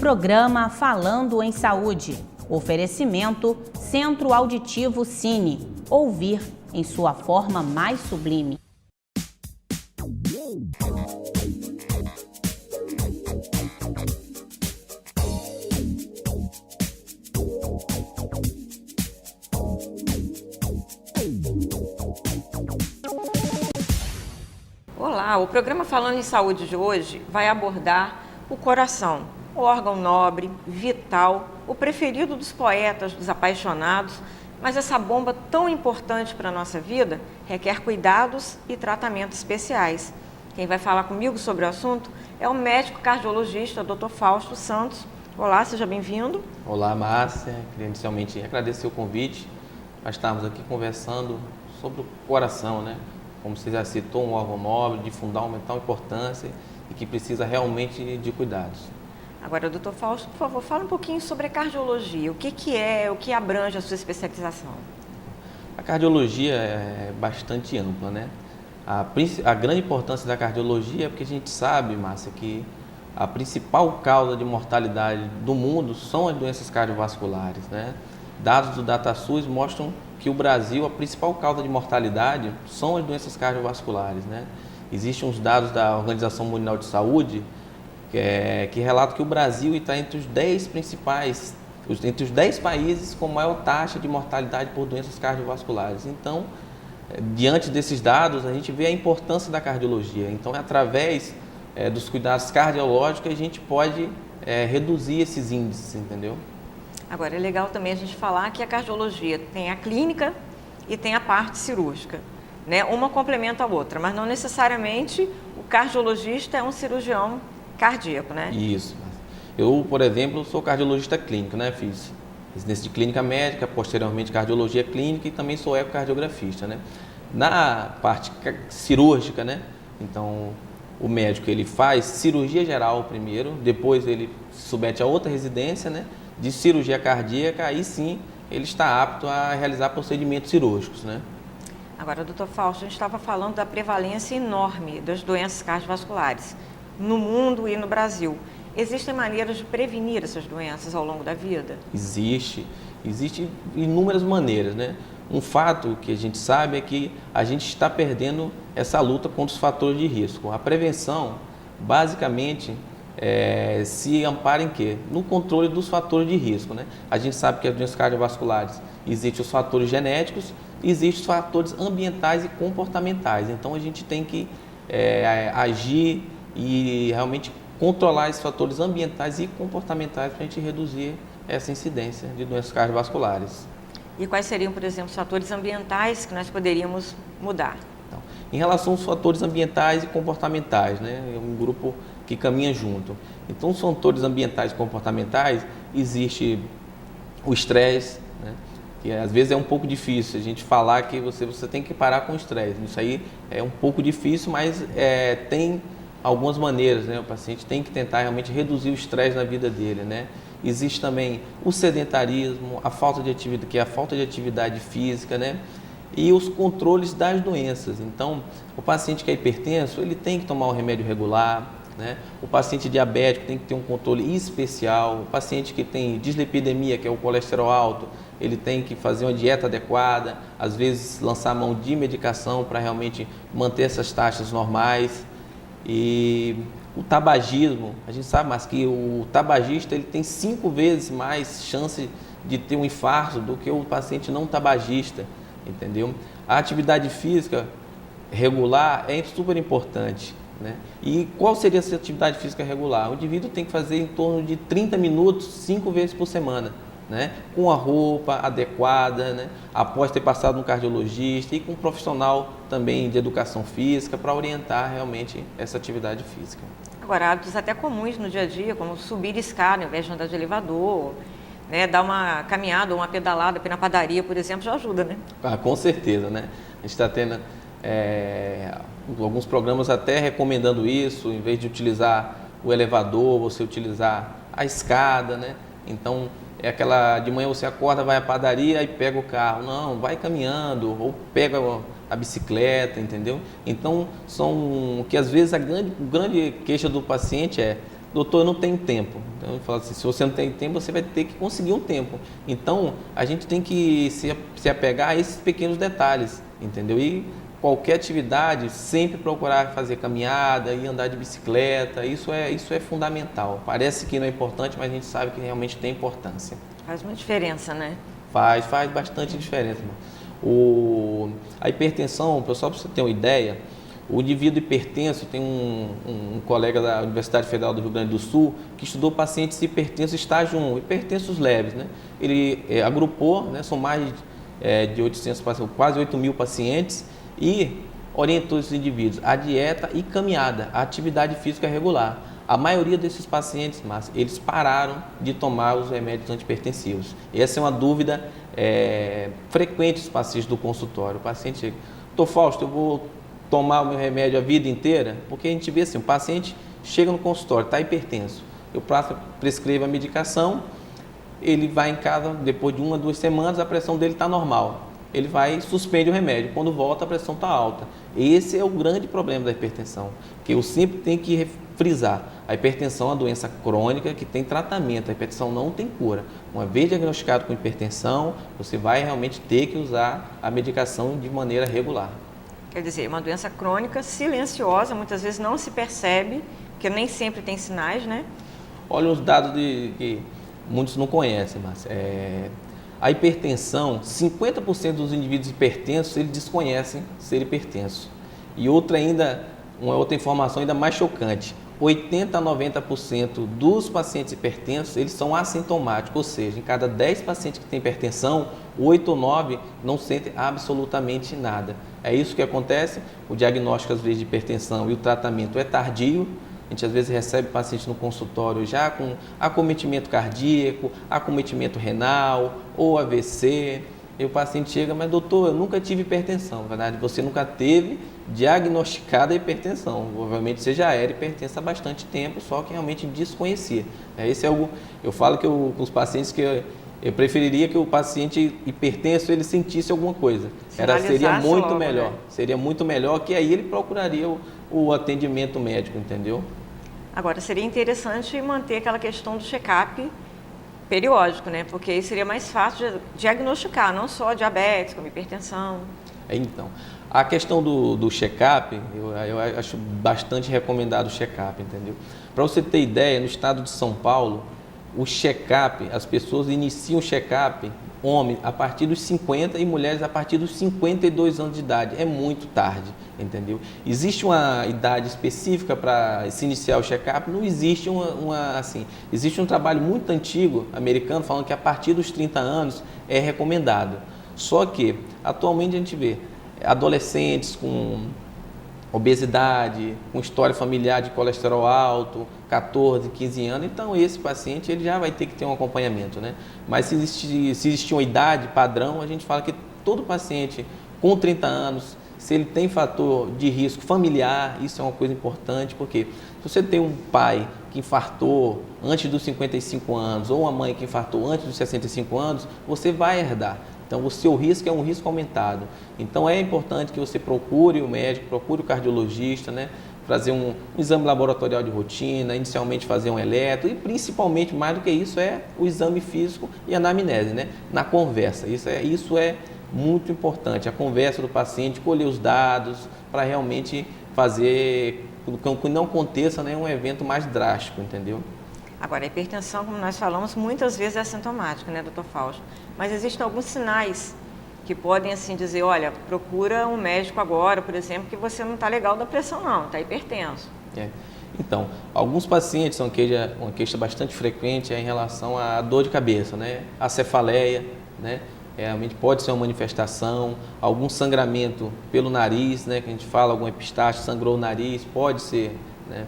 programa Falando em Saúde. Oferecimento Centro Auditivo Cine. Ouvir em sua forma mais sublime. Olá, o programa Falando em Saúde de hoje vai abordar o coração, o órgão nobre, vital, o preferido dos poetas, dos apaixonados, mas essa bomba tão importante para a nossa vida requer cuidados e tratamentos especiais. Quem vai falar comigo sobre o assunto é o médico cardiologista Dr. Fausto Santos. Olá, seja bem-vindo. Olá, Márcia. Queria inicialmente agradecer o convite. Nós estamos aqui conversando sobre o coração, né? Como você já citou, um órgão nobre, de fundamental importância e que precisa realmente de cuidados. Agora, doutor Fausto, por favor, fala um pouquinho sobre a cardiologia. O que é, o que abrange a sua especialização? A cardiologia é bastante ampla, né? A grande importância da cardiologia é porque a gente sabe, Márcia, que a principal causa de mortalidade do mundo são as doenças cardiovasculares, né? Dados do DataSUS mostram que o Brasil, a principal causa de mortalidade são as doenças cardiovasculares, né? Existem uns dados da Organização Mundial de Saúde que relatam que o Brasil está entre os 10 principais, entre os 10 países com maior taxa de mortalidade por doenças cardiovasculares. Então, diante desses dados, a gente vê a importância da cardiologia. Então, através dos cuidados cardiológicos, a gente pode reduzir esses índices, entendeu? Agora, é legal também a gente falar que a cardiologia tem a clínica e tem a parte cirúrgica, né? Uma complementa a outra, mas não necessariamente o cardiologista é um cirurgião cardíaco, né? Isso. Eu, por exemplo, sou cardiologista clínico, né? Fiz residência de clínica médica, posteriormente cardiologia clínica e também sou ecocardiografista, né? Na parte cirúrgica, né? Então, o médico ele faz cirurgia geral primeiro, depois ele se submete a outra residência, né? De cirurgia cardíaca, aí sim ele está apto a realizar procedimentos cirúrgicos, né? Agora, doutor Fausto, a gente estava falando da prevalência enorme das doenças cardiovasculares no mundo e no Brasil. Existem maneiras de prevenir essas doenças ao longo da vida? Existe inúmeras maneiras, né? Um fato que a gente sabe é que a gente está perdendo essa luta contra os fatores de risco. A prevenção, basicamente, se ampara em quê? No controle dos fatores de risco, né? A gente sabe que as doenças cardiovasculares existem os fatores genéticos, existem os fatores ambientais e comportamentais. Então a gente tem que agir e realmente controlar esses fatores ambientais e comportamentais para a gente reduzir essa incidência de doenças cardiovasculares. E quais seriam, por exemplo, os fatores ambientais que nós poderíamos mudar? Então, em relação aos fatores ambientais e comportamentais, né? É um grupo que caminha junto. Então, os fatores ambientais e comportamentais, existe o estresse, né? Que às vezes é um pouco difícil a gente falar que você tem que parar com o estresse. Isso aí é um pouco difícil, mas tem algumas maneiras, né? O paciente tem que tentar realmente reduzir o estresse na vida dele, né? Existe também o sedentarismo, a falta de atividade, que é a falta de atividade física, né? E os controles das doenças. Então, o paciente que é hipertenso, ele tem que tomar um remédio regular, né? O paciente diabético tem que ter um controle especial. O paciente que tem dislipidemia, que é o colesterol alto, ele tem que fazer uma dieta adequada, às vezes lançar mão de medicação para realmente manter essas taxas normais. E o tabagismo, a gente sabe, mas que o tabagista ele tem 5 vezes mais chance de ter um infarto do que o paciente não tabagista, entendeu? A atividade física regular é super importante, né? E qual seria essa atividade física regular? O indivíduo tem que fazer em torno de 30 minutos, 5 vezes por semana, né? Com a roupa adequada, né? Após ter passado no cardiologista e com um profissional também de educação física para orientar realmente essa atividade física. Agora, hábitos até comuns no dia a dia, como subir escada ao invés de andar de elevador, né? Dar uma caminhada ou uma pedalada na padaria, por exemplo, já ajuda, né? Ah, com certeza, né? A gente está tendo alguns programas até recomendando isso, em vez de utilizar o elevador, você utilizar a escada, né? Então, é aquela, de manhã você acorda, vai à padaria e pega o carro. Não, vai caminhando ou pega a bicicleta, entendeu? Então, são que às vezes a grande queixa do paciente é doutor, eu não tenho tempo. Então, eu falo assim, se você não tem tempo, você vai ter que conseguir um tempo. Então, a gente tem que se apegar a esses pequenos detalhes, entendeu? E qualquer atividade, sempre procurar fazer caminhada e andar de bicicleta, isso é fundamental. Parece que não é importante, mas a gente sabe que realmente tem importância. Faz uma diferença, né? Faz bastante diferença. A hipertensão, pessoal, para você ter uma ideia, o indivíduo hipertenso, tem um colega da Universidade Federal do Rio Grande do Sul que estudou pacientes hipertensos estágio 1, hipertensos leves, né? Ele agrupou, né? São mais de 800 pacientes, quase 8.000 pacientes, e orientou esses indivíduos a dieta e caminhada, a atividade física regular. A maioria desses pacientes, mas eles pararam de tomar os remédios antihipertensivos. Essa é uma dúvida frequente dos pacientes do consultório. O paciente chega, doutor Fausto, eu vou tomar o meu remédio a vida inteira? Porque a gente vê assim, o paciente chega no consultório, está hipertenso, eu prescrevo a medicação, ele vai em casa, depois de 1 a 2 semanas, a pressão dele está normal. Ele vai e suspende o remédio. Quando volta, a pressão está alta. Esse é o grande problema da hipertensão, que eu sempre tenho que frisar. A hipertensão é uma doença crônica que tem tratamento. A hipertensão não tem cura. Uma vez diagnosticado com hipertensão, você vai realmente ter que usar a medicação de maneira regular. Quer dizer, uma doença crônica, silenciosa, muitas vezes não se percebe, porque nem sempre tem sinais, né? Olha os dados que muitos não conhecem, mas a hipertensão, 50% dos indivíduos hipertensos, eles desconhecem ser hipertenso. E uma outra informação ainda mais chocante, 80 a 90% dos pacientes hipertensos, eles são assintomáticos, ou seja, em cada 10 pacientes que têm hipertensão, 8 ou 9 não sentem absolutamente nada. É isso que acontece, o diagnóstico às vezes de hipertensão e o tratamento é tardio. A gente às vezes recebe paciente no consultório já com acometimento cardíaco, acometimento renal ou AVC. E o paciente chega, mas doutor, eu nunca tive hipertensão. Na verdade, você nunca teve diagnosticada a hipertensão. Provavelmente você já era hipertenso há bastante tempo, só que realmente desconhecia. Esse é algo, eu falo que com os pacientes que eu preferiria que o paciente hipertenso ele sentisse alguma coisa. Seria muito logo, melhor. Né? Seria muito melhor que aí ele procuraria o atendimento médico, entendeu? Agora, seria interessante manter aquela questão do check-up periódico, né? Porque aí seria mais fácil de diagnosticar, não só diabetes, como hipertensão. Então, a questão do check-up, eu acho bastante recomendado o check-up, entendeu? Para você ter ideia, no estado de São Paulo, o check-up, as pessoas iniciam o check-up, homens a partir dos 50 e mulheres a partir dos 52 anos de idade. É muito tarde, entendeu? Existe uma idade específica para se iniciar o check-up? Não existe assim. Existe um trabalho muito antigo, americano, falando que a partir dos 30 anos é recomendado. Só que, atualmente a gente vê adolescentes com obesidade, com história familiar de colesterol alto, 14, 15 anos, então esse paciente ele já vai ter que ter um acompanhamento, né? Mas se existir uma idade padrão, a gente fala que todo paciente com 30 anos, se ele tem fator de risco familiar, isso é uma coisa importante, porque se você tem um pai que infartou antes dos 55 anos ou uma mãe que infartou antes dos 65 anos, você vai herdar. Então, o seu risco é um risco aumentado. Então, é importante que você procure o médico, procure o cardiologista, né? Fazer um exame laboratorial de rotina, inicialmente fazer um eletro e, principalmente, mais do que isso, é o exame físico e a anamnese, né? Na conversa. Isso é muito importante. A conversa do paciente, colher os dados para realmente fazer com que não aconteça, né, um evento mais drástico, entendeu? Agora, a hipertensão, como nós falamos, muitas vezes é assintomática, né, doutor Fausto? Mas existem alguns sinais que podem, assim, dizer, olha, procura um médico agora, por exemplo, que você não está legal da pressão não, está hipertenso. Então, alguns pacientes são uma queixa bastante frequente em relação à dor de cabeça, né? A cefaleia, né? Realmente pode ser uma manifestação, algum sangramento pelo nariz, né? Que a gente fala, algum epistaxe sangrou o nariz, pode ser, né?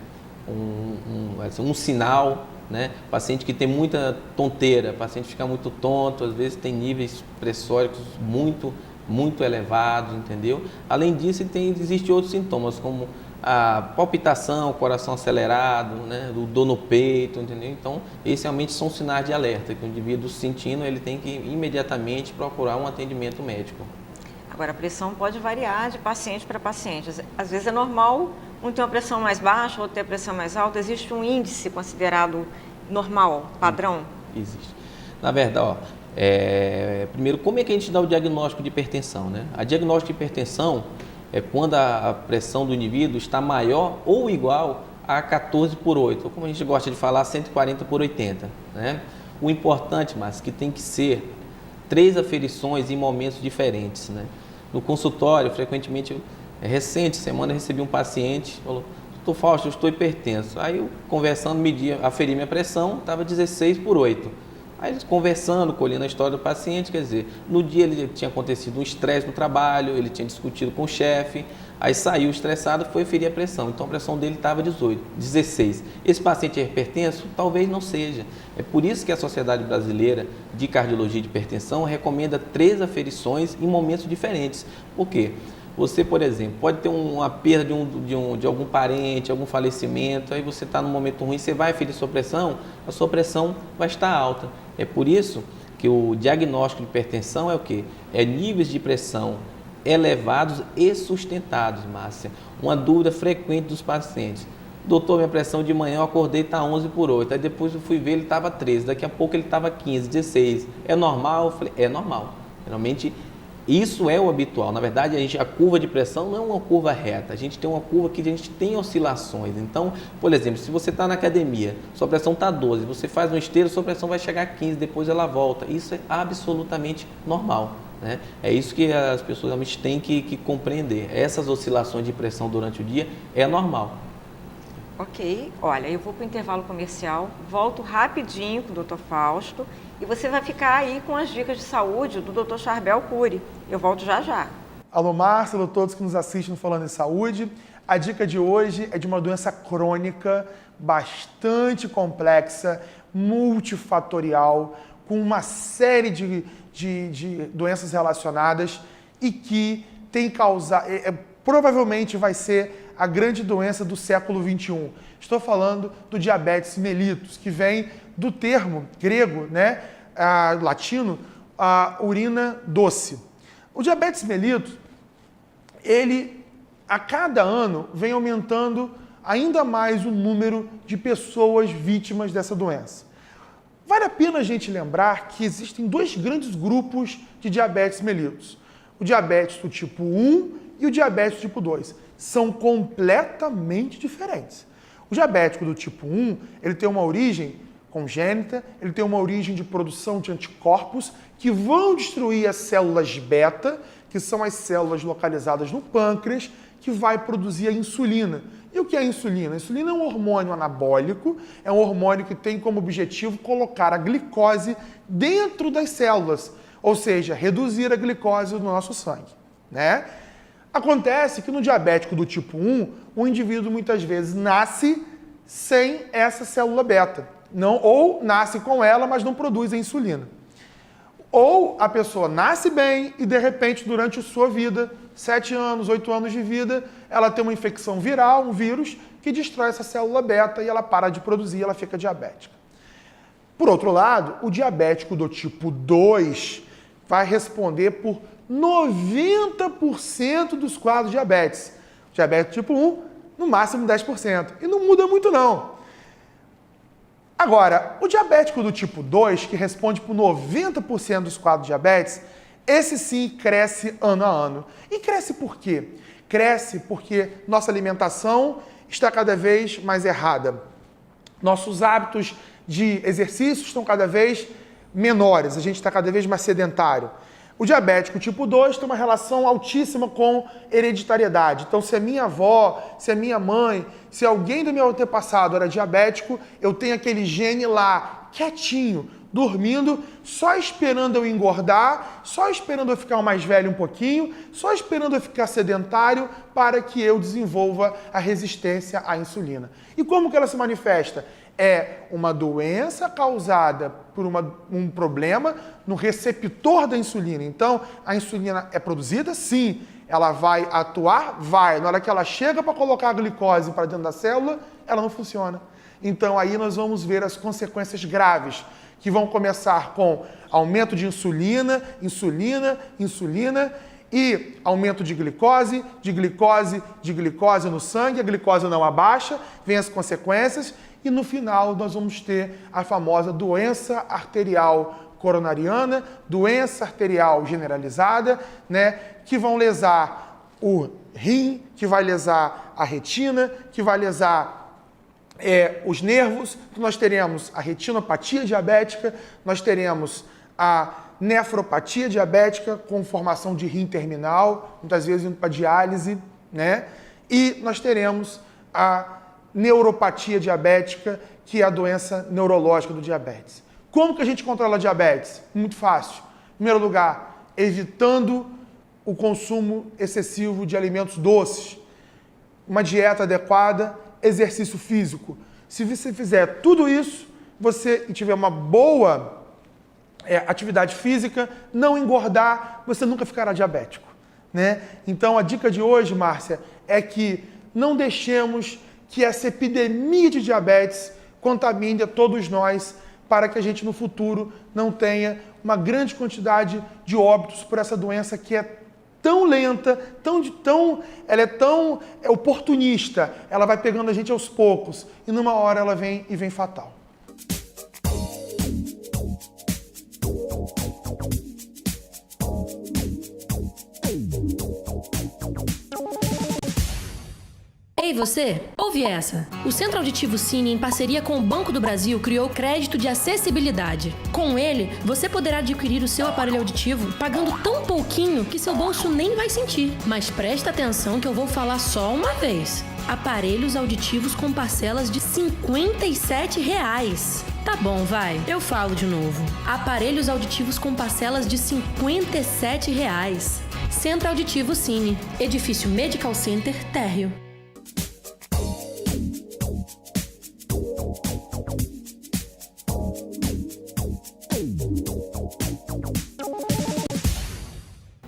um sinal, né? Paciente que tem muita tonteira, paciente fica muito tonto, às vezes tem níveis pressóricos muito elevados, entendeu? Além disso, existem outros sintomas, como a palpitação, o coração acelerado, né? O dor no peito, entendeu? Então, esses realmente são sinais de alerta, que o indivíduo sentindo, ele tem que imediatamente procurar um atendimento médico. Agora, a pressão pode variar de paciente para paciente. Às vezes é normal Um tem uma pressão mais baixa, outro tem a pressão mais alta. Existe um índice considerado normal, padrão? Existe. Na verdade, ó, primeiro, como é que a gente dá o diagnóstico de hipertensão, né? A diagnóstico de hipertensão é quando a pressão do indivíduo está maior ou igual a 14/8, ou como a gente gosta de falar, 140/80, né? O importante, mas que tem que ser 3 aferições em momentos diferentes, né? No consultório, frequentemente, recente semana, eu recebi um paciente, falou: doutor Fausto, eu estou hipertenso. Aí eu, conversando, aferi minha pressão, estava 16/8. Aí eles conversando, colhendo a história do paciente, quer dizer, no dia ele tinha acontecido um estresse no trabalho, ele tinha discutido com o chefe, aí saiu estressado, foi aferir a pressão, então a pressão dele estava 16. Esse paciente é hipertenso? Talvez não seja. É por isso que a Sociedade Brasileira de Cardiologia e de Hipertensão recomenda 3 aferições em momentos diferentes. Por quê? Você, por exemplo, pode ter uma perda de algum parente, algum falecimento, aí você está num momento ruim, você vai aferir sua pressão, a sua pressão vai estar alta. É por isso que o diagnóstico de hipertensão é o quê? É níveis de pressão elevados e sustentados, Márcia. Uma dúvida frequente dos pacientes: doutor, minha pressão de manhã eu acordei está 11/8, aí depois eu fui ver ele estava 13, daqui a pouco ele estava 15, 16. É normal? Eu falei, é normal. Geralmente isso é o habitual. Na verdade, a curva de pressão não é uma curva reta. A gente tem uma curva que a gente tem oscilações. Então, por exemplo, se você está na academia, sua pressão está 12, você faz um esteiro, sua pressão vai chegar a 15, depois ela volta. Isso é absolutamente normal, né? É isso que as pessoas realmente têm que compreender. Essas oscilações de pressão durante o dia é normal. Ok, olha, eu vou para o intervalo comercial, volto rapidinho com o Dr. Fausto e você vai ficar aí com as dicas de saúde do Dr. Charbel Cury. Eu volto já já. Alô, Márcio, todos que nos assistem no Falando em Saúde. A dica de hoje é de uma doença crônica bastante complexa, multifatorial, com uma série de doenças relacionadas e que tem causado, provavelmente vai ser a grande doença do século XXI. Estou falando do diabetes mellitus, que vem do termo grego, né, latino, a urina doce. O diabetes mellitus, ele a cada ano vem aumentando ainda mais o número de pessoas vítimas dessa doença. Vale a pena a gente lembrar que existem 2 grandes grupos de diabetes mellitus: o diabetes do tipo 1 e o diabetes do tipo 2. São completamente diferentes. O diabético do tipo 1, ele tem uma origem congênita, ele tem uma origem de produção de anticorpos que vão destruir as células beta, que são as células localizadas no pâncreas, que vai produzir a insulina. E o que é a insulina? A insulina é um hormônio anabólico, é um hormônio que tem como objetivo colocar a glicose dentro das células, ou seja, reduzir a glicose do nosso sangue, né? Acontece que no diabético do tipo 1, o indivíduo muitas vezes nasce sem essa célula beta, ou nasce com ela, mas não produz a insulina. Ou a pessoa nasce bem e, de repente, durante a sua vida, 7 anos, 8 anos de vida, ela tem uma infecção viral, um vírus, que destrói essa célula beta e ela para de produzir, ela fica diabética. Por outro lado, o diabético do tipo 2 vai responder por 90% dos quadros de diabetes. Diabetes tipo 1, no máximo 10%. E não muda muito, não. Agora, o diabético do tipo 2, que responde por 90% dos quadros de diabetes, esse sim cresce ano a ano. E cresce por quê? Cresce porque nossa alimentação está cada vez mais errada. Nossos hábitos de exercício estão cada vez menores. A gente está cada vez mais sedentário. O diabético tipo 2 tem uma relação altíssima com hereditariedade. Então, se a minha avó, se a minha mãe, se alguém do meu antepassado era diabético, eu tenho aquele gene lá, quietinho, dormindo, só esperando eu engordar, só esperando eu ficar mais velho um pouquinho, só esperando eu ficar sedentário para que eu desenvolva a resistência à insulina. E como que ela se manifesta? É uma doença causada por um problema no receptor da insulina. Então, a insulina é produzida? Sim. Ela vai atuar? Vai. Na hora que ela chega para colocar a glicose para dentro da célula, ela não funciona. Então, aí nós vamos ver as consequências graves, que vão começar com aumento de insulina, E aumento de glicose no sangue, a glicose não abaixa, vem as consequências e no final nós vamos ter a famosa doença arterial coronariana, doença arterial generalizada, né, que vão lesar o rim, que vai lesar a retina, que vai lesar os nervos. Nós teremos a retinopatia diabética, nós teremos a nefropatia diabética com formação de rim terminal, muitas vezes indo para diálise, né? E nós teremos a neuropatia diabética, que é a doença neurológica do diabetes. Como que a gente controla a diabetes? Muito fácil. Em primeiro lugar, evitando o consumo excessivo de alimentos doces, uma dieta adequada, exercício físico. Se você fizer tudo isso, e tiver uma boa atividade física, não engordar, você nunca ficará diabético, né? Então a dica de hoje, Márcia, é que não deixemos que essa epidemia de diabetes contamine a todos nós, para que a gente no futuro não tenha uma grande quantidade de óbitos por essa doença que é tão lenta, ela é tão oportunista, ela vai pegando a gente aos poucos e numa hora ela vem fatal. Ei você, ouve essa! O Centro Auditivo Cine, em parceria com o Banco do Brasil, criou o crédito de acessibilidade. Com ele, você poderá adquirir o seu aparelho auditivo pagando tão pouquinho que seu bolso nem vai sentir. Mas presta atenção que eu vou falar só uma vez. Aparelhos auditivos com parcelas de R$ 57. Tá bom, vai, eu falo de novo. Aparelhos auditivos com parcelas de R$ 57. Centro Auditivo Cine, Edifício Medical Center, Térreo.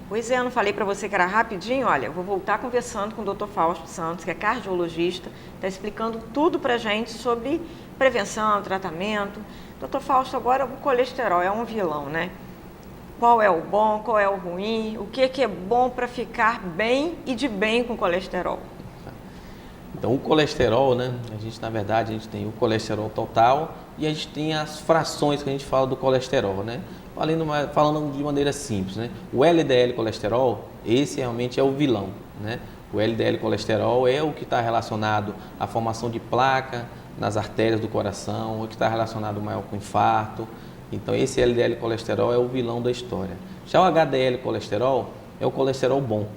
Pois é, eu não falei para você que era rapidinho? Olha, eu vou voltar conversando com o Dr. Fausto Santos, que é cardiologista, está explicando tudo para a gente sobre prevenção, tratamento. Dr. Fausto, agora o colesterol é um vilão, né? Qual é o bom, qual é o ruim, o que é bom para ficar bem e de bem com o colesterol? Então, o colesterol, né? Na verdade, a gente tem o colesterol total e a gente tem as frações que a gente fala do colesterol, né? Falando de maneira simples, né? O LDL colesterol, esse realmente é o vilão, né? O LDL colesterol é o que está relacionado à formação de placa nas artérias do coração, o que está relacionado maior com infarto. Então, esse LDL colesterol é o vilão da história. Já o HDL colesterol é o colesterol bom.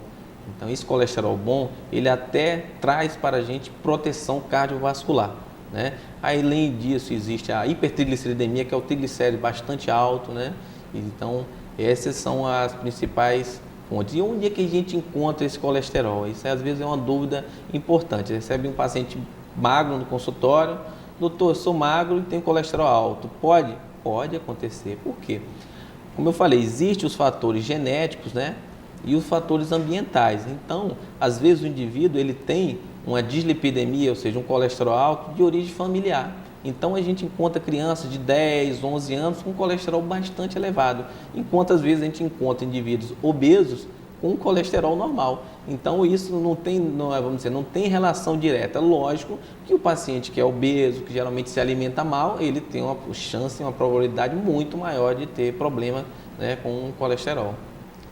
Então, esse colesterol bom, ele até traz para a gente proteção cardiovascular, né? Além disso, existe a hipertrigliceridemia, que é o triglicérido bastante alto, né? Então, essas são as principais fontes. E onde é que a gente encontra esse colesterol? Isso, às vezes, é uma dúvida importante. Recebe um paciente magro no consultório: doutor, eu sou magro e tenho colesterol alto. Pode? Pode acontecer. Por quê? Como eu falei, existem os fatores genéticos, né? E os fatores ambientais. Então, às vezes o indivíduo ele tem uma dislipidemia, ou seja, um colesterol alto de origem familiar. Então, a gente encontra crianças de 10, 11 anos com colesterol bastante elevado, enquanto às vezes a gente encontra indivíduos obesos com colesterol normal. Então, isso não tem relação direta. Lógico que o paciente que é obeso, que geralmente se alimenta mal, ele tem uma chance, uma probabilidade muito maior de ter problema, né, com o colesterol.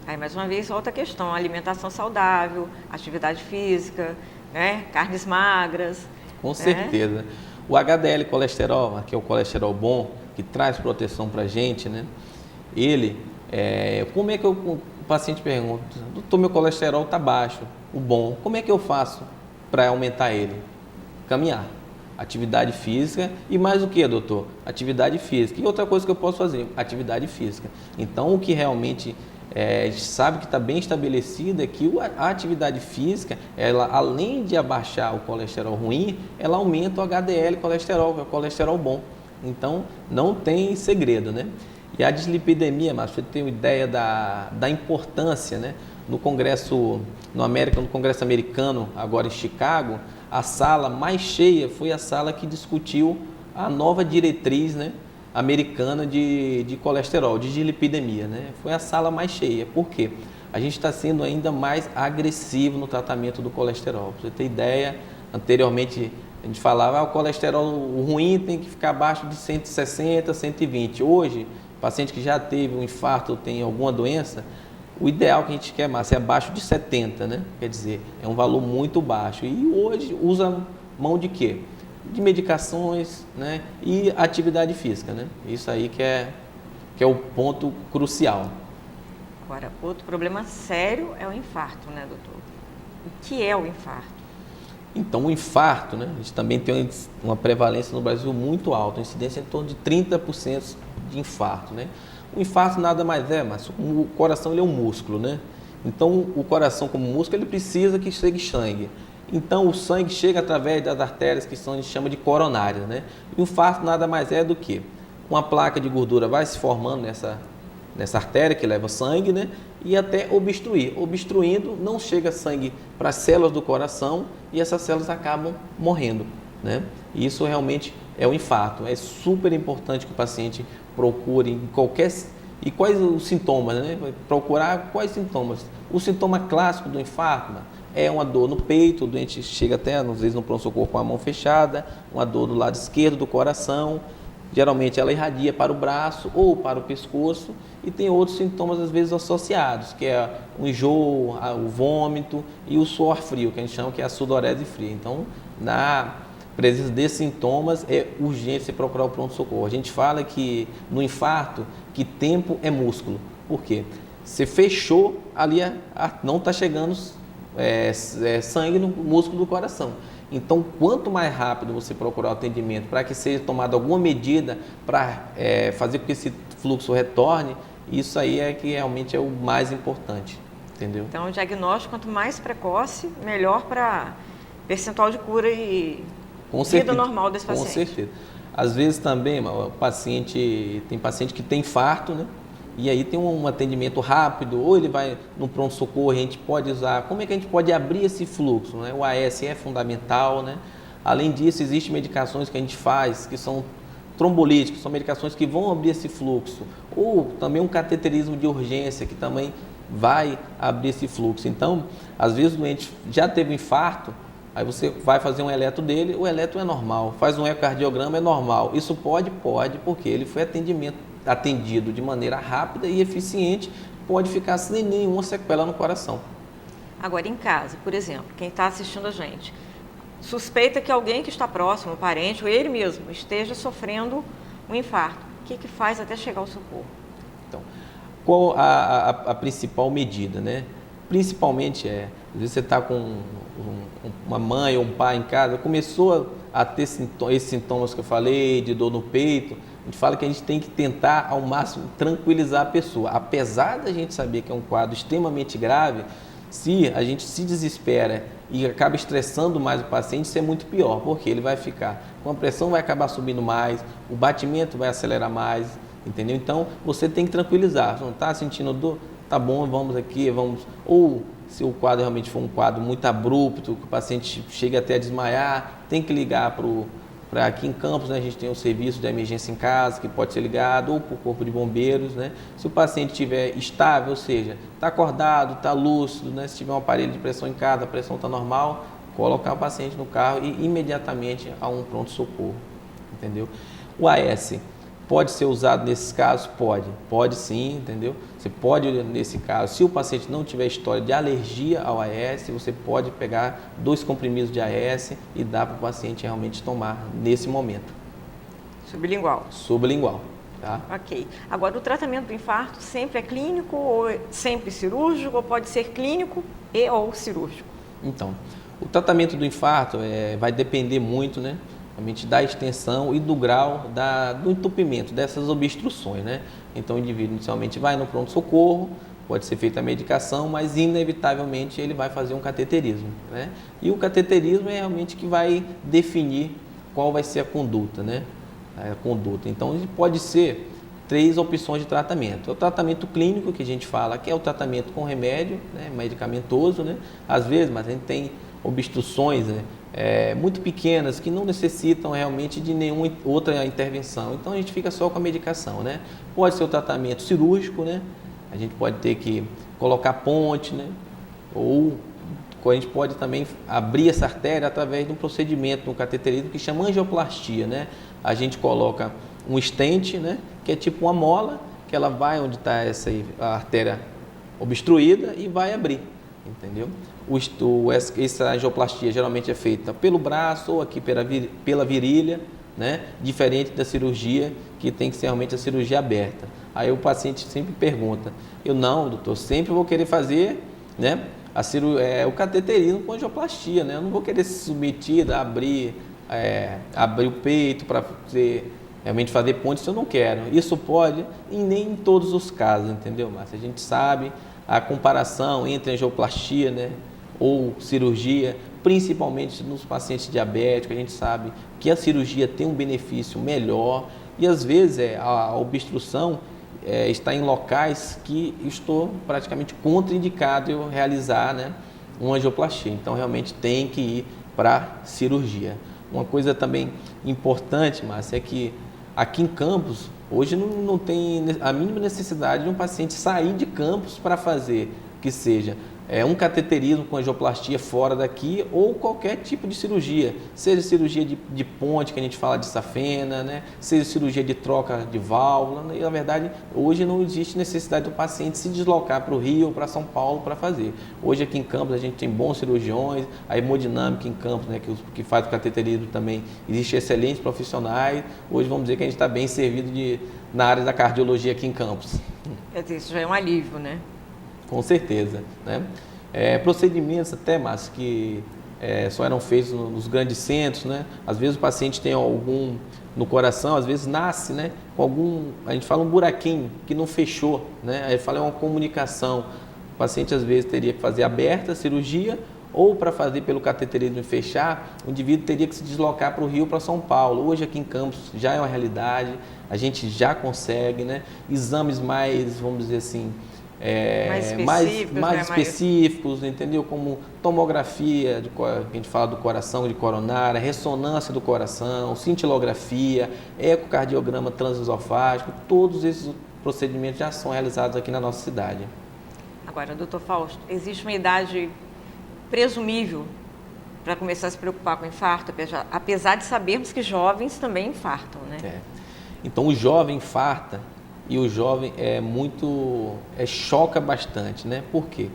Aí, mais uma vez, outra questão: alimentação saudável, atividade física, né? Carnes magras. Com certeza. O HDL colesterol, que é o colesterol bom, que traz proteção para a gente, né? Como é que o paciente pergunta: doutor, meu colesterol está baixo, o bom, como é que eu faço para aumentar ele? Caminhar, atividade física e mais o que, doutor? Atividade física. E outra coisa que eu posso fazer? Atividade física. Então, o que realmente a gente sabe que está bem estabelecido é que a atividade física, ela, além de abaixar o colesterol ruim, ela aumenta o HDL colesterol, que é o colesterol bom. Então, não tem segredo, né? E a dislipidemia, mas você tem uma ideia da importância, né? No Congresso Americano, agora em Chicago, a sala mais cheia foi a sala que discutiu a nova diretriz, né, americana de colesterol, de dislipidemia, né? Foi a sala mais cheia. Por quê? a gente está sendo ainda mais agressivo no tratamento do colesterol. Para você ter ideia, anteriormente a gente falava, o colesterol ruim tem que ficar abaixo de 160, 120. Hoje, paciente que já teve um infarto ou tem alguma doença, o ideal que a gente quer mais é abaixo de 70, né? Quer dizer, é um valor muito baixo. E hoje usa mão de quê? De medicações, né? E atividade física, né? Isso aí que é o ponto crucial. Agora, outro problema sério é o infarto, né, doutor? O que é o infarto? Então, o infarto, né? A gente também tem uma prevalência no Brasil muito alta, a incidência em torno de 30% de infarto, né? O infarto nada mais é, mas o coração ele é um músculo, né? Então, o coração como músculo, ele precisa que chegue sangue. Então, o sangue chega através das artérias que a gente chama de coronárias, né? E o infarto nada mais é do que uma placa de gordura vai se formando nessa artéria que leva sangue, né? E até obstruir. Obstruindo, não chega sangue para as células do coração e essas células acabam morrendo, né? E isso realmente é o infarto. É super importante que o paciente procure E quais os sintomas, né? Procurar quais sintomas. O sintoma clássico do infarto é uma dor no peito, o doente chega até, às vezes, no pronto-socorro com a mão fechada, uma dor do lado esquerdo do coração, geralmente ela irradia para o braço ou para o pescoço, e tem outros sintomas, às vezes, associados, que é o enjoo, o vômito e o suor frio, que a gente chama que é a sudorese fria. Então, na presença desses sintomas, é urgente você procurar o pronto-socorro. A gente fala que no infarto, que tempo é músculo. Por quê? Você fechou ali, não está chegando sangue no músculo do coração. Então, quanto mais rápido você procurar o atendimento para que seja tomada alguma medida para fazer com que esse fluxo retorne, isso aí é que realmente é o mais importante, entendeu? Então, o diagnóstico, quanto mais precoce, melhor para percentual de cura e vida normal desse paciente. Com certeza. Às vezes também, tem paciente que tem infarto, né? E aí tem um atendimento rápido, ou ele vai no pronto-socorro, a gente pode usar, como é que a gente pode abrir esse fluxo, né? O AS é fundamental, né? Além disso, existem medicações que a gente faz, que são trombolíticos, são medicações que vão abrir esse fluxo, ou também um cateterismo de urgência, que também vai abrir esse fluxo. Então, às vezes o doente já teve um infarto, aí você vai fazer um eletro dele, o eletro é normal, faz um ecocardiograma, é normal. Isso pode, porque ele foi atendido de maneira rápida e eficiente, pode ficar sem nenhuma sequela no coração. Agora, em casa, por exemplo, quem está assistindo a gente, suspeita que alguém que está próximo, um parente ou ele mesmo, esteja sofrendo um infarto. O que faz até chegar ao socorro? Então, qual a principal medida, né? Principalmente às vezes você está com uma mãe ou um pai em casa, começou a ter esses sintomas que eu falei, de dor no peito, a gente fala que a gente tem que tentar ao máximo tranquilizar a pessoa. Apesar da gente saber que é um quadro extremamente grave, se a gente se desespera e acaba estressando mais o paciente, isso é muito pior, porque ele vai ficar com a pressão, vai acabar subindo mais, o batimento vai acelerar mais, entendeu? Então, você tem que tranquilizar. Não está sentindo dor? Tá bom, vamos aqui, vamos... Ou se o quadro realmente for um quadro muito abrupto, que o paciente chega até a desmaiar, tem que ligar para aqui em Campos, né, a gente tem um serviço de emergência em casa, que pode ser ligado, ou para o corpo de bombeiros, né? Se o paciente estiver estável, ou seja, está acordado, está lúcido, né? Se tiver um aparelho de pressão em casa, a pressão está normal, colocar o paciente no carro e imediatamente a um pronto-socorro, entendeu? O AS pode ser usado nesses casos? Pode sim, entendeu? Você pode, nesse caso, se o paciente não tiver história de alergia ao AS, você pode pegar 2 comprimidos de AS e dar para o paciente realmente tomar nesse momento. Sublingual. Sublingual, tá? Ok. Agora, o tratamento do infarto sempre é clínico ou sempre cirúrgico, ou pode ser clínico ou cirúrgico? Então, o tratamento do infarto vai depender muito, né? Da extensão e do grau do entupimento, dessas obstruções, né? Então, o indivíduo inicialmente vai no pronto-socorro, pode ser feita a medicação, mas inevitavelmente ele vai fazer um cateterismo, né? E o cateterismo é realmente que vai definir qual vai ser a conduta, né? A conduta. Então, pode ser 3 opções de tratamento. É o tratamento clínico, que a gente fala, que é o tratamento com remédio, né? Medicamentoso, né? Às vezes, mas a gente tem obstruções, né? Muito pequenas, que não necessitam realmente de nenhuma outra intervenção. Então, a gente fica só com a medicação, né? Pode ser o tratamento cirúrgico, né? a gente pode ter que colocar ponte, né? Ou a gente pode também abrir essa artéria através de um procedimento, um cateterismo que chama angioplastia, né? A gente coloca um stent, né? Que é tipo uma mola, que ela vai onde está a artéria obstruída e vai abrir, entendeu? Essa angioplastia geralmente é feita pelo braço ou aqui pela virilha, né? Diferente da cirurgia, que tem que ser realmente a cirurgia aberta. Aí o paciente sempre pergunta, não, doutor, sempre vou querer fazer, né? O cateterismo com angioplastia, né? Eu não vou querer se submeter a abrir o peito para realmente fazer ponte, se eu não quero. Isso pode, e nem em todos os casos, entendeu, Márcia? A gente sabe a comparação entre angioplastia, né, ou cirurgia, principalmente nos pacientes diabéticos, a gente sabe que a cirurgia tem um benefício melhor e às vezes a obstrução está em locais que estou praticamente contraindicado eu realizar, né, uma angioplastia. Então, realmente tem que ir para cirurgia. Uma coisa também importante, Márcia, é que aqui em Campos, hoje não tem a mínima necessidade de um paciente sair de Campos para fazer, que seja um cateterismo com angioplastia fora daqui ou qualquer tipo de cirurgia, seja cirurgia de ponte, que a gente fala de safena, né? Seja cirurgia de troca de válvula, né? E na verdade hoje não existe necessidade do paciente se deslocar para o Rio ou para São Paulo para fazer. Hoje aqui em Campos a gente tem bons cirurgiões, a hemodinâmica em Campos, né, que faz o cateterismo também, existe excelentes profissionais. Hoje vamos dizer que a gente está bem servido na área da cardiologia aqui em Campos. Quer dizer, isso já é um alívio, né? Com certeza, né? Procedimentos até, mas que só eram feitos nos grandes centros, né? Às vezes o paciente tem algum no coração, às vezes nasce, né, com a gente fala um buraquinho que não fechou, né? Aí fala uma comunicação. O paciente às vezes teria que fazer aberta, cirurgia, ou para fazer pelo cateterismo e fechar, o indivíduo teria que se deslocar para o Rio, para São Paulo. Hoje aqui em Campos já é uma realidade, a gente já consegue, né? Exames mais, vamos dizer assim, mais específicos, entendeu? Como tomografia, que a gente fala do coração, de coronária, ressonância do coração, cintilografia, ecocardiograma transesofágico, todos esses procedimentos já são realizados aqui na nossa cidade. Agora, doutor Fausto, existe uma idade presumível para começar a se preocupar com infarto, apesar de sabermos que jovens também infartam, né? Então, o jovem infarta e o jovem choca bastante, né? Por quê?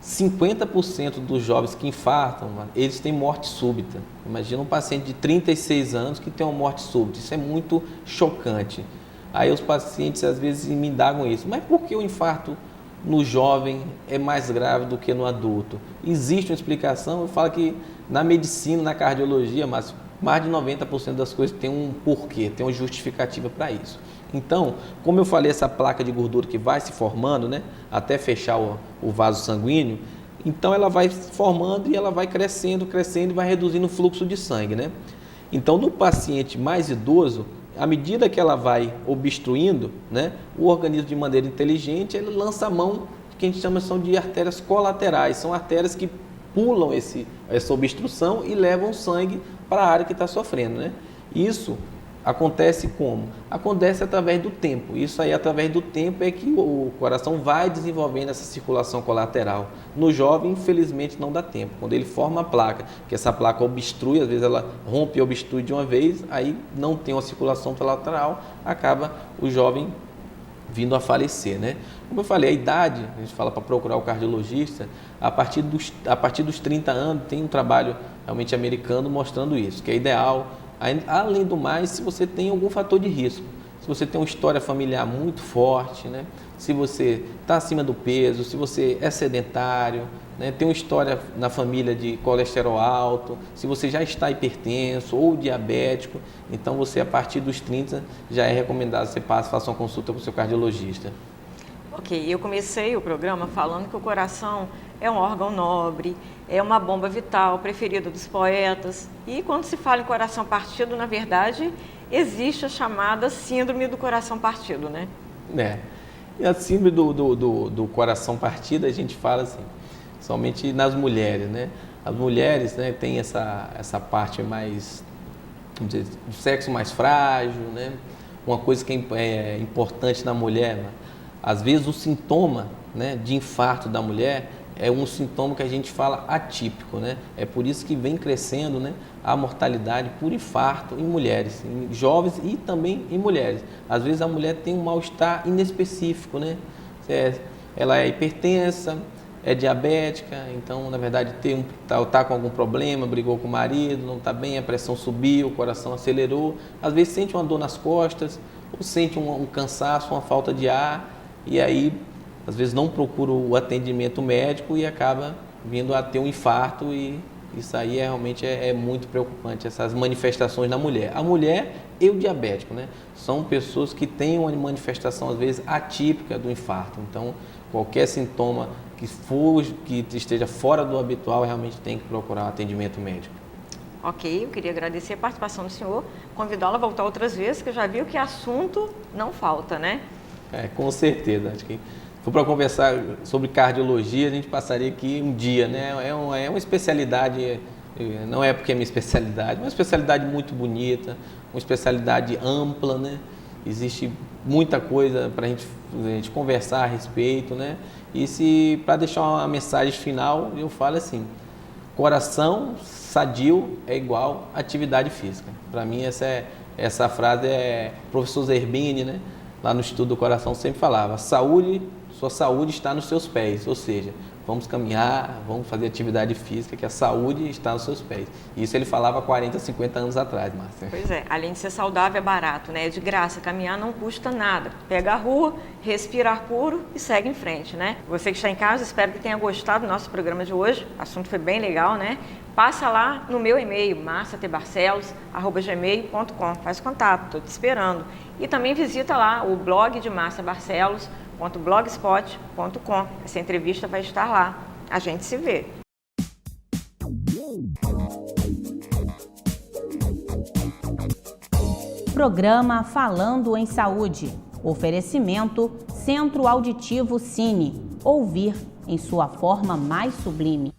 50% dos jovens que infartam, eles têm morte súbita. Imagina um paciente de 36 anos que tem uma morte súbita. Isso é muito chocante. Aí os pacientes às vezes me indagam isso. Mas por que o infarto no jovem é mais grave do que no adulto? Existe uma explicação. Eu falo que na medicina, na cardiologia, mas mais de 90% das coisas tem um porquê, tem uma justificativa para isso. Então, como eu falei, essa placa de gordura que vai se formando, né, até fechar o vaso sanguíneo, então ela vai se formando e ela vai crescendo e vai reduzindo o fluxo de sangue, né? Então, no paciente mais idoso, à medida que ela vai obstruindo, né, o organismo de maneira inteligente, ele lança a mão, que a gente chama de artérias colaterais, são artérias que pulam essa obstrução e levam sangue para a área que está sofrendo, né? Isso acontece como? Acontece através do tempo. Isso aí, através do tempo, é que o coração vai desenvolvendo essa circulação colateral. No jovem, infelizmente, não dá tempo. Quando ele forma a placa, que essa placa obstrui, às vezes ela rompe e obstrui de uma vez, aí não tem uma circulação lateral, acaba o jovem vindo a falecer, né? Como eu falei, a idade, a gente fala para procurar o cardiologista, a partir dos 30 anos, tem um trabalho realmente americano mostrando isso, que é ideal. Além do mais, se você tem algum fator de risco, se você tem uma história familiar muito forte, né? Se você está acima do peso, se você é sedentário, né? Tem uma história na família de colesterol alto, se você já está hipertenso ou diabético, então você a partir dos 30 já é recomendado que você faça uma consulta com o seu cardiologista. Ok, eu comecei o programa falando que o coração é um órgão nobre, é uma bomba vital, preferida dos poetas. E quando se fala em coração partido, na verdade, existe a chamada síndrome do coração partido, né? E a síndrome do coração partido, a gente fala assim, somente nas mulheres, né? As mulheres, né, têm essa parte mais, vamos dizer, do sexo mais frágil, né? Uma coisa que é importante na mulher, né? Às vezes o sintoma, né, de infarto da mulher é um sintoma que a gente fala atípico, né? É por isso que vem crescendo, né, a mortalidade por infarto em mulheres, em jovens e também em mulheres. Às vezes a mulher tem um mal-estar inespecífico, né? Ela é hipertensa, é diabética, então na verdade tá com algum problema, brigou com o marido, não está bem, a pressão subiu, o coração acelerou, às vezes sente uma dor nas costas, ou sente um cansaço, uma falta de ar, e aí às vezes não procura o atendimento médico e acaba vindo a ter um infarto, e isso aí realmente é muito preocupante, essas manifestações na mulher. A mulher e o diabético, né? São pessoas que têm uma manifestação às vezes atípica do infarto, então qualquer sintoma que esteja fora do habitual realmente tem que procurar um atendimento médico. Ok, eu queria agradecer a participação do senhor, convidá-la a voltar outras vezes, que eu já vi que assunto não falta, né? Com certeza, acho que se for para conversar sobre cardiologia, a gente passaria aqui um dia, né? É uma especialidade, não é porque é minha especialidade, uma especialidade muito bonita, uma especialidade ampla, né? Existe muita coisa para a gente conversar a respeito, né? E para deixar uma mensagem final, eu falo assim: coração sadio é igual atividade física. Para mim essa frase o professor Zerbini, né? Lá no Instituto do Coração sempre falava: sua saúde está nos seus pés, ou seja, vamos caminhar, vamos fazer atividade física, que a saúde está nos seus pés. Isso ele falava 40, 50 anos atrás, Márcia. Pois é, além de ser saudável, é barato, né? É de graça, caminhar não custa nada. Pega a rua, respira ar puro e segue em frente, né? Você que está em casa, espero que tenha gostado do nosso programa de hoje. O assunto foi bem legal, né? Passa lá no meu e-mail, marciatebarcelos@gmail.com. Faz contato, estou te esperando. E também visita lá o blog de Márcia Barcelos, .blogspot.com. Essa entrevista vai estar lá. A gente se vê. Programa Falando em Saúde. Oferecimento Centro Auditivo Cine. Ouvir em sua forma mais sublime.